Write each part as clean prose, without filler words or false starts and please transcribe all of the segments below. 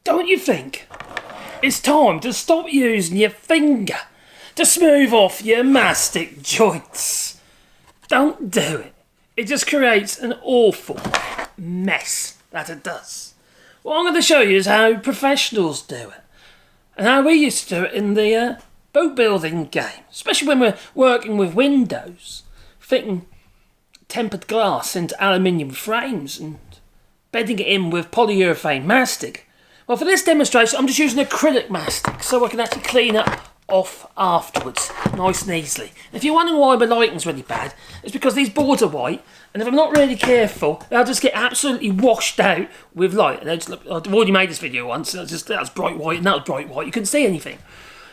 Don't you think it's time to stop using your finger to smooth off your mastic joints? Don't do it. It just creates an awful mess, that it does. What I'm going to show you is how professionals do it, and how we used to do it in the boat building game, especially when we're working with windows, fitting tempered glass into aluminium frames and bedding it in with polyurethane mastic. Well, for this demonstration, I'm just using acrylic mastic so I can actually clean it off afterwards, nice and easily. If you're wondering why my lighting's really bad, it's because these boards are white, and if I'm not really careful, they'll just get absolutely washed out with light. And just, I've already made this video once, that was bright white, and that was bright white, you couldn't see anything.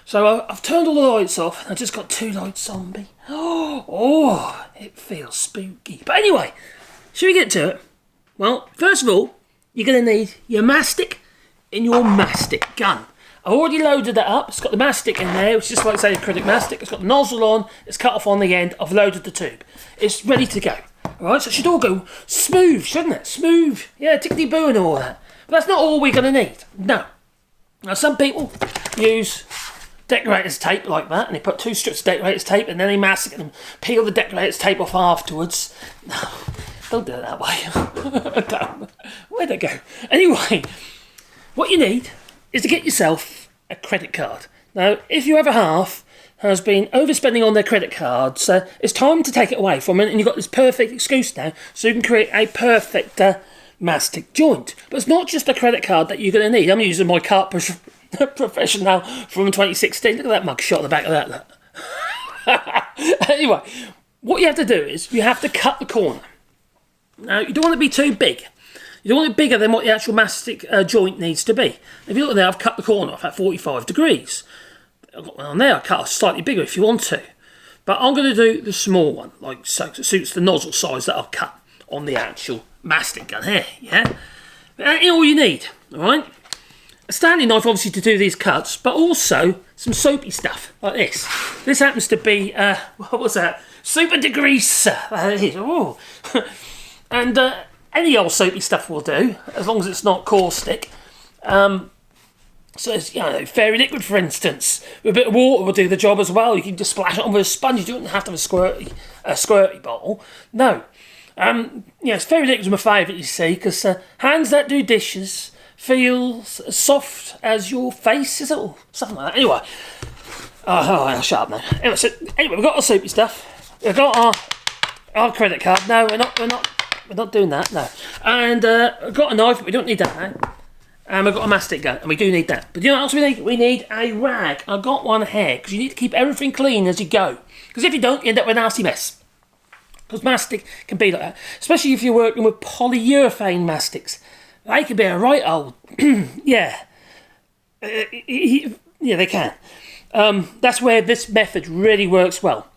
So I've turned all the lights off, and I've just got 2 lights on me. Oh, it feels spooky. But anyway, should we get to it? Well, first of all, you're going to need your mastic in your mastic gun. I've already loaded that up. It's got the mastic in there, which is just like say acrylic mastic. It's got the nozzle on, it's cut off on the end. I've loaded the tube. It's ready to go. Alright, so it should all go smooth, shouldn't it? Smooth. Yeah, tickety-boo and all that. But that's not all we're going to need. No. Now, some people use decorator's tape like that, and they put 2 strips of decorator's tape, and then they mastic it and peel the decorator's tape off afterwards. No, don't do it that way. Where'd it go? Anyway, what you need is to get yourself a credit card. Now, if your other half has been overspending on their credit cards, it's time to take it away from it, and you've got this perfect excuse now, so you can create a perfect mastic joint. But it's not just a credit card that you're going to need. I'm using my card professional from 2016. Look at that mug shot at the back of that. Look. Anyway, what you have to do is you have to cut the corner. Now, you don't want it to be too big. You don't want it bigger than what the actual mastic joint needs to be. If you look there, I've cut the corner off at 45 degrees. I've got one on there, I cut off slightly bigger if you want to. But I'm going to do the small one, like so, it suits the nozzle size that I've cut on the actual mastic gun here, yeah? That's all you need, alright? A Stanley knife, obviously, to do these cuts, but also some soapy stuff, like this. This happens to be, what was that? Super degreaser, that is, oh. And, any old soapy stuff will do, as long as it's not caustic. So it's, you know, fairy liquid, for instance. With a bit of water will do the job as well. You can just splash it on with a sponge. You don't have to have a squirty bottle. No. Yes, fairy liquid's my favourite, you see, because hands that do dishes feel as soft as your face, is it? Or something like that. Anyway. I'll shut up now. Anyway, we've got our soapy stuff. We've got our credit card. No, we're not doing that, no. And I've got a knife, but we don't need that now. And we've got a mastic gun, and we do need that. But you know what else we need? We need a rag. I've got one here, because you need to keep everything clean as you go. Because if you don't, you end up with a nasty mess. Because mastic can be like that. Especially if you're working with polyurethane mastics. They can be a right old... yeah. Yeah, they can. That's where this method really works well.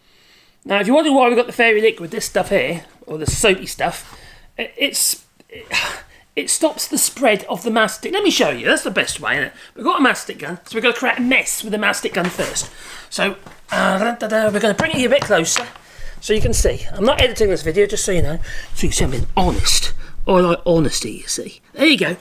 Now, if you're wondering why we've got the fairy liquid, this stuff here, or the soapy stuff, it stops the spread of the mastic. Let me show you. That's the best way, isn't it? We've got a mastic gun, so we're going to create a mess with the mastic gun first. So, we're going to bring it a bit closer so you can see. I'm not editing this video, just so you know. So you can see I'm being honest. I like honesty, you see. There you go.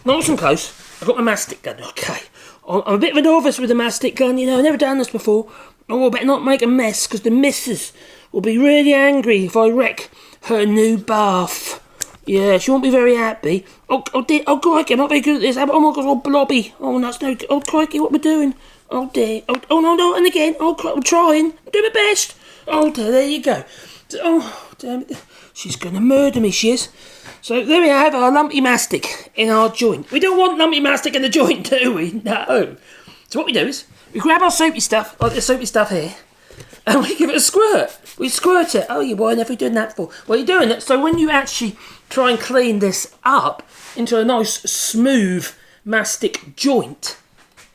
Nice and close. I've got my mastic gun. Okay. I'm a bit of a novice with the mastic gun, you know. I've never done this before. Oh, I better not make a mess, because the missus will be really angry if I wreck her new bath. Yeah, she won't be very happy. Oh, crikey, I'm not very good at this. Oh my God, all blobby. Oh, that's no good. Oh, crikey, what we're doing. Oh, dear. Oh, no, and again. Oh, I'm trying. I'm doing my best. Oh, dear, there you go. Oh, damn it. She's going to murder me, she is. So there we have our lumpy mastic in our joint. We don't want lumpy mastic in the joint, do we? No. So what we do is, we grab our soapy stuff, like the soapy stuff here, and we give it a squirt. We squirt it. Oh, why on earth are you doing that for? Well, you're doing it so when you actually try and clean this up into a nice, smooth mastic joint,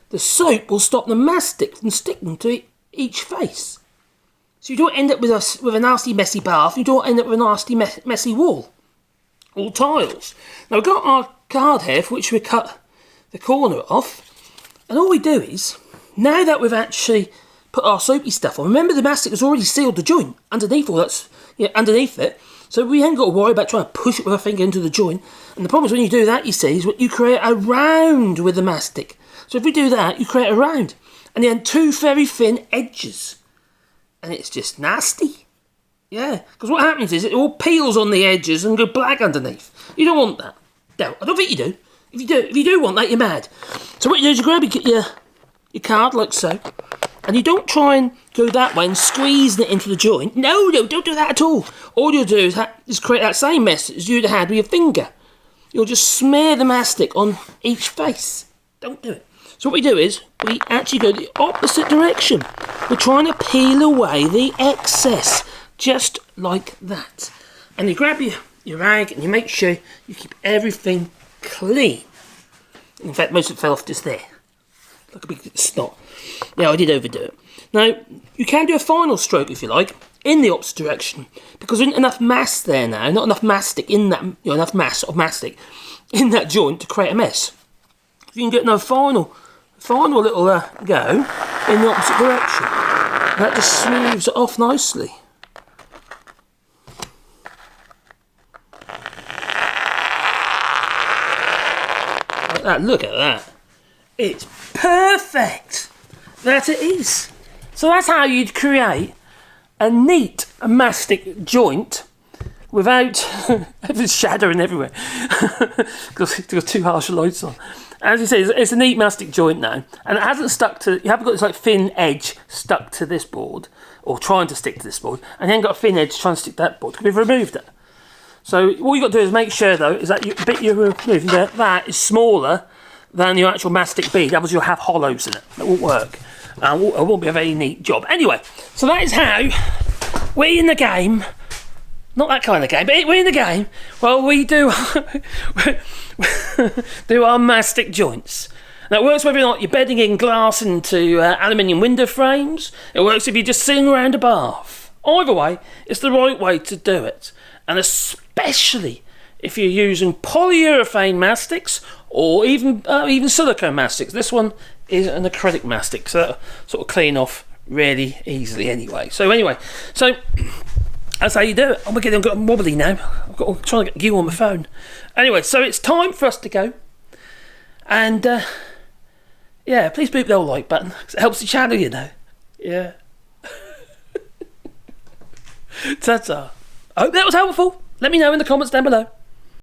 the soap will stop the mastic from sticking to each face. So you don't end up with a nasty, messy bath. You don't end up with a nasty, messy wall. All tiles. Now, we've got our card here for which we cut the corner off. And all we do is, now that we've actually put our soapy stuff on, remember the mastic has already sealed the joint underneath all that's underneath it. So we ain't got to worry about trying to push it with our finger into the joint. And the problem is when you do that, you see, is what you create a round with the mastic. So if we do that, you create a round. And then 2 very thin edges. And it's just nasty. Yeah, because what happens is it all peels on the edges and go black underneath. You don't want that. No, I don't think you do. If you do want that, you're mad. So what you do is you grab your card like so, and you don't try and go that way and squeeze it into the joint. No, don't do that at all. All you'll do is create that same mess as you'd have had with your finger. You'll just smear the mastic on each face. Don't do it. So what we do is we actually go the opposite direction. We're trying to peel away the excess, just like that. And you grab your rag and you make sure you keep everything clean. In fact, most of it fell off just there. Like a big snot. Yeah, I did overdo it. Now, you can do a final stroke if you like, in the opposite direction, because there isn't enough mass there now, not enough mastic in that, enough mass of mastic in that joint to create a mess. If you can get another final little go in the opposite direction, that just smooths it off nicely. Like that, look at that. It's perfect. That it is. So that's how you'd create a neat mastic joint without it's shadowing everywhere because it's got 2 harsh lights on. As you say, it's a neat mastic joint now, and it hasn't stuck to. You haven't got this like thin edge stuck to this board, or trying to stick to this board, and you haven't got a thin edge trying to stick to that board. We've removed it. So all you got to do is make sure though is that the bit you're removing there, that is smaller than your actual mastic bead. Otherwise you'll have hollows in it. That won't work. It won't be a very neat job. Anyway, so that is how we're in the game. Not that kind of game, but we're in the game. Well, we do do our mastic joints. Now, it works whether or not you're bedding in glass into aluminium window frames. It works if you're just sitting around a bath. Either way, it's the right way to do it. And especially if you're using polyurethane mastics or even silicone mastics. This one is an acrylic mastic, so that'll sort of clean off really easily anyway. So that's how you do it. I'm getting wobbly now. I'm trying to get you on my phone. Anyway, so it's time for us to go. And yeah, please boop the old like button, because it helps the channel, you know. Yeah. Ta-ta. I hope that was helpful. Let me know in the comments down below.